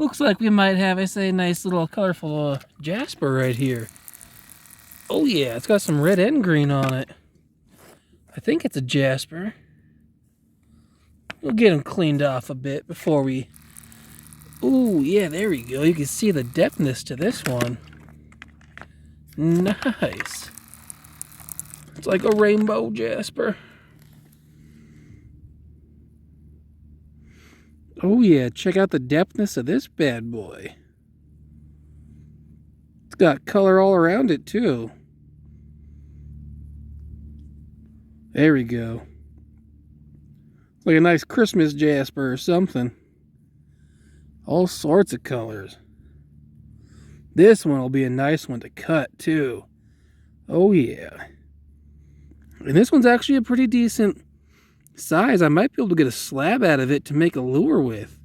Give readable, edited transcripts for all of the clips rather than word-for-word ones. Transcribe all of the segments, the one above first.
Looks like we might have, I say, a nice little colorful jasper right here. Oh yeah, it's got some red and green on it. I think it's a jasper. We'll get them cleaned off a bit before we... Ooh, yeah, there we go. You can see the depthness to this one. Nice. It's like a rainbow jasper. Oh yeah, check out the depthness of this bad boy. It's got color all around it too. There we go. It's like a nice Christmas jasper or something. All sorts of colors. This one will be a nice one to cut too. Oh yeah. And this one's actually a pretty decent size. I might be able to get a slab out of it to make a lure with.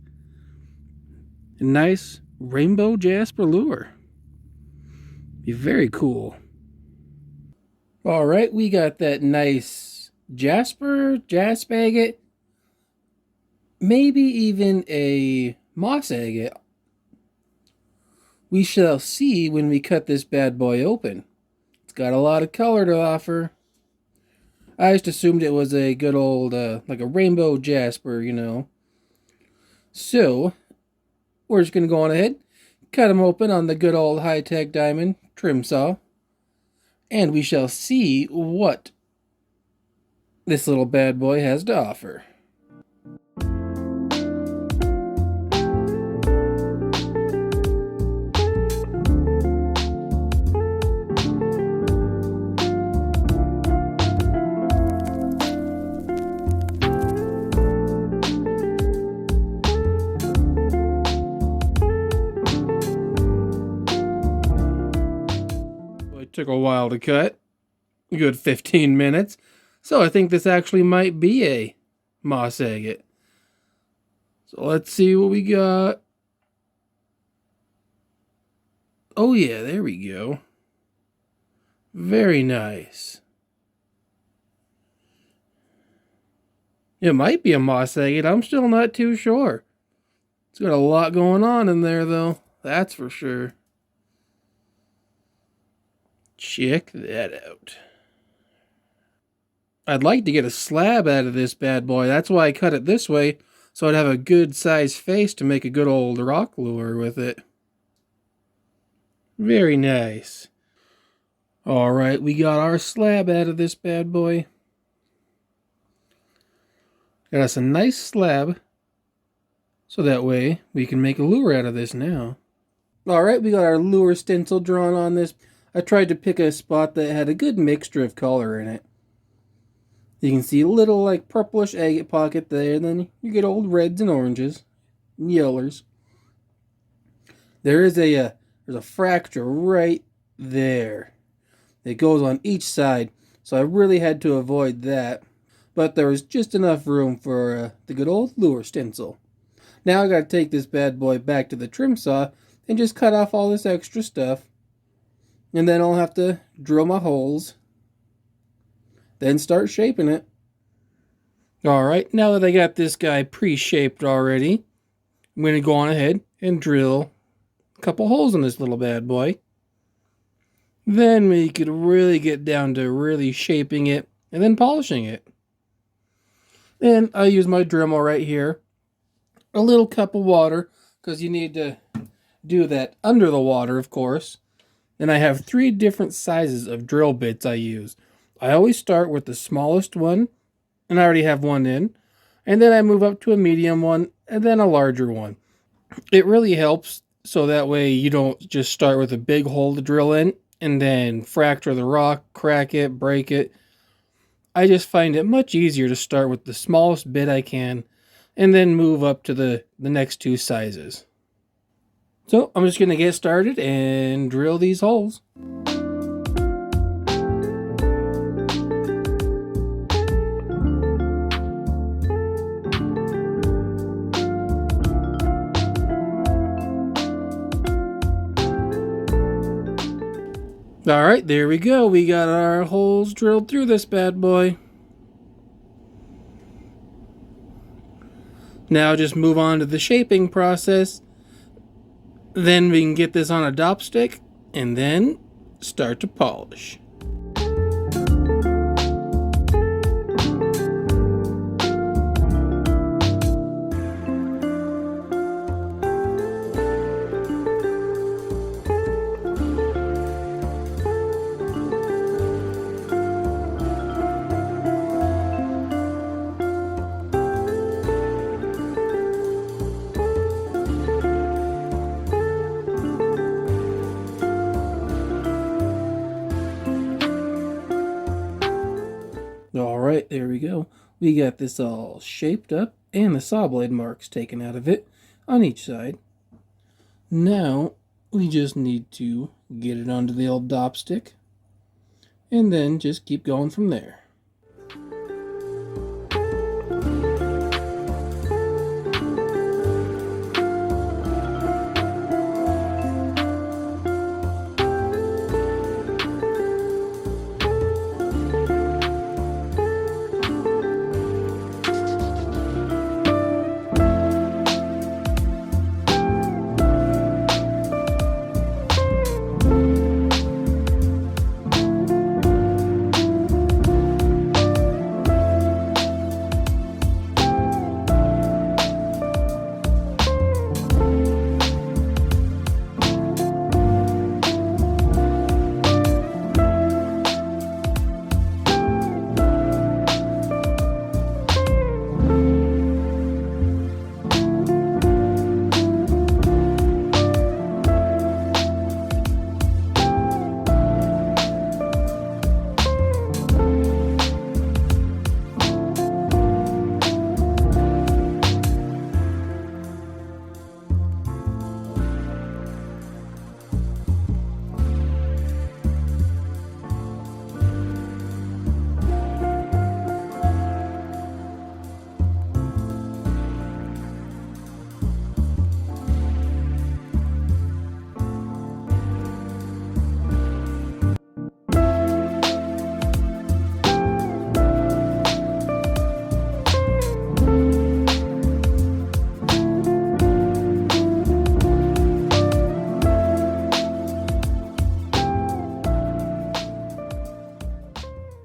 A nice rainbow jasper lure. Be very cool. All right, we got that nice jasper, jasp agate, maybe even a moss agate. We shall see when we cut this bad boy open. It's got a lot of color to offer. I just assumed it was a good old, like a rainbow jasper, you know. So, we're just going to go on ahead, cut them open on the good old high-tech diamond trim saw. And we shall see what this little bad boy has to offer. It took a while to cut, a good 15 minutes, so I think this actually might be a moss agate. So let's see what we got. Oh yeah, there we go. Very nice. It might be a moss agate, I'm still not too sure. It's got a lot going on in there though, that's for sure. Check that out. I'd like to get a slab out of this bad boy. That's why I cut it this way, so I'd have a good size face to make a good old rock lure with it. Very nice. Alright, we got our slab out of this bad boy. Got us a nice slab, so that way we can make a lure out of this now. Alright, we got our lure stencil drawn on this. I tried to pick a spot that had a good mixture of color in it. You can see a little like purplish agate pocket there, and then you get old reds and oranges, and yellers. There's a fracture right there. It goes on each side, so I really had to avoid that. But there was just enough room for the good old lure stencil. Now I gotta take this bad boy back to the trim saw and just cut off all this extra stuff. And then I'll have to drill my holes. Then start shaping it. Alright, now that I got this guy pre-shaped already, I'm going to go on ahead and drill a couple holes in this little bad boy. Then we could really get down to really shaping it and then polishing it. And I use my Dremel right here. A little cup of water, because you need to do that under the water, of course. And I have 3 different sizes of drill bits I use. I always start with the smallest one, and I already have one in. And then I move up to a medium one, and then a larger one. It really helps, so that way you don't just start with a big hole to drill in, and then fracture the rock, crack it, break it. I just find it much easier to start with the smallest bit I can, and then move up to the next 2 sizes. So I'm just going to get started and drill these holes. Alright, there we go. We got our holes drilled through this bad boy. Now just move on to the shaping process. Then we can get this on a dopstick and then start to polish. Alright, there we go. We got this all shaped up and the saw blade marks taken out of it on each side. Now, we just need to get it onto the old dopstick and then just keep going from there.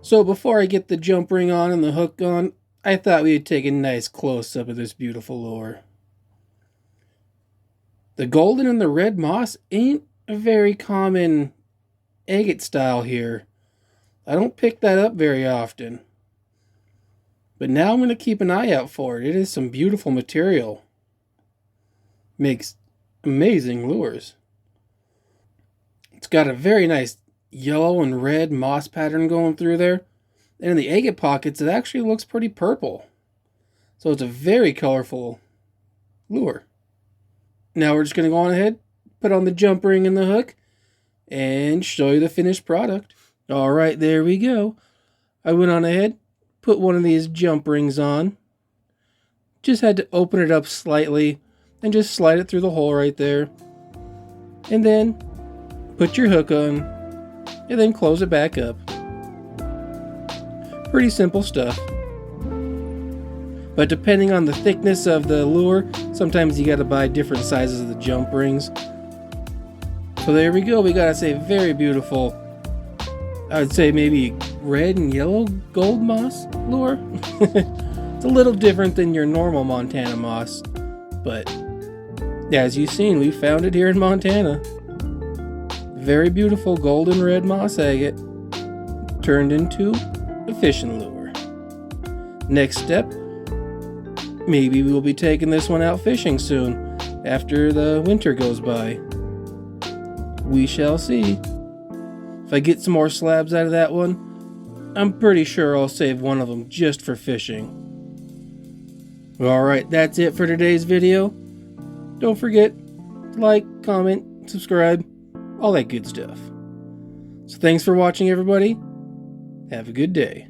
So before I get the jump ring on and the hook on, I thought we'd take a nice close-up of this beautiful lure. The golden and the red moss ain't a very common agate style here. I don't pick that up very often. But now I'm going to keep an eye out for it. It is some beautiful material. Makes amazing lures. It's got a very nice yellow and red moss pattern going through there. And in the agate pockets, it actually looks pretty purple. So it's a very colorful lure. Now we're just going to go on ahead, put on the jump ring and the hook, and show you the finished product. Alright, there we go. I went on ahead, put one of these jump rings on. Just had to open it up slightly and just slide it through the hole right there. And then put your hook on and then close it back up. Pretty simple stuff. But depending on the thickness of the lure, sometimes you gotta buy different sizes of the jump rings. So there we go, we got us a very beautiful, I would say maybe red and yellow gold moss lure. It's a little different than your normal Montana moss, but as you've seen, we found it here in Montana. Very beautiful golden red moss agate turned into a fishing lure. Next step, maybe we'll be taking this one out fishing soon after the winter goes by. We shall see. If I get some more slabs out of that one, I'm pretty sure I'll save one of them just for fishing. Alright, that's it for today's video. Don't forget to like, comment, subscribe, all that good stuff. So thanks for watching, everybody. Have a good day.